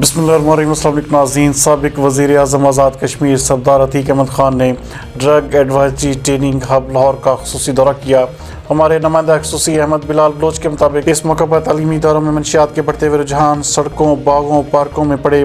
بسم اللہ الرحمن الرحیم۔ السلام علیکم ناظرین۔ سابق وزیراعظم آزاد کشمیر سردار عتیق احمد خان نے drug advisory training hub Lahore کا خصوصی دورہ کیا۔ ہمارے نمائندہ خصوصی احمد بلوچ کے مطابق اس موقع پر تعلیمی اداروں میں منشیات کے بڑھتے ہوئے رجحان، سڑکوں، باغوں، پارکوں میں پڑے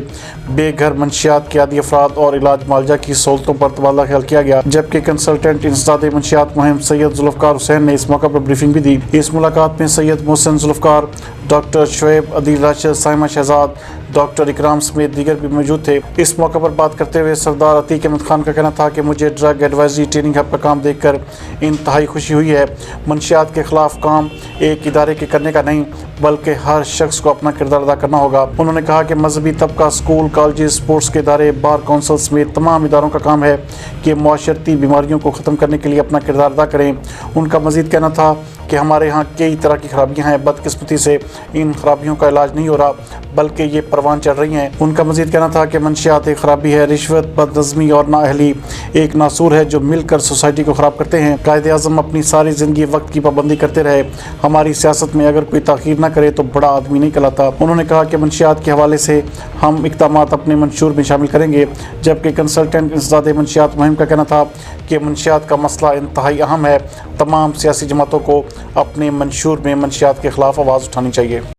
بے گھر منشیات کے عادی افراد اور علاج معالجہ کی سہولتوں پر تبادلہ خیال کیا گیا، جبکہ کنسلٹنٹ انسداد منشیات مہم سید ذوالفقار حسین نے اس موقع پر بریفنگ بھی دی۔ اس ملاقات میں سید محسن ذوالفقار، ڈاکٹر شعیب عدیل راشد، سائمہ شہزاد، ڈاکٹر اکرام سمیت دیگر بھی موجود تھے۔ اس موقع پر بات کرتے ہوئے سردار عتیق احمد خان کا کہنا تھا کہ مجھے ڈرگ ایڈوائزری ٹریننگ ہب کا کام دیکھ کر انتہائی خوشی ہوئی ہے۔ منشیات کے خلاف کام ایک ادارے کے کرنے کا نہیں بلکہ ہر شخص کو اپنا کردار ادا کرنا ہوگا۔ انہوں نے کہا کہ مذہبی طبقہ، اسکول، کالجز، سپورٹس کے ادارے، بار کونسل سمیت تمام اداروں کا کام ہے کہ معاشرتی بیماریوں کو ختم کرنے کے لیے اپنا کردار ادا کریں۔ ان کا مزید کہنا تھا کہ ہمارے ہاں کئی طرح کی خرابیاں ہیں، بدقسمتی سے ان خرابیوں کا علاج نہیں ہو رہا بلکہ یہ پروان چڑھ رہی ہیں۔ ان کا مزید کہنا تھا کہ منشیات ایک خرابی ہے، رشوت، بد نظمی اور نااہلی ایک ناسور ہے جو مل کر سوسائٹی کو خراب کرتے ہیں۔ قائد اعظم اپنی ساری زندگی وقت کی پابندی کرتے رہے، ہماری سیاست میں اگر کوئی تاخیر نہ کرے تو بڑا آدمی نہیں کہلاتا۔ انہوں نے کہا کہ منشیات کے حوالے سے ہم اقدامات اپنے منشور میں شامل کریں گے، جبکہ کنسلٹنٹ انسداد منشیات مہم کا کہنا تھا کہ منشیات کا مسئلہ انتہائی اہم ہے، تمام سیاسی جماعتوں کو اپنے منشور میں منشیات کے خلاف آواز اٹھانی چاہیے۔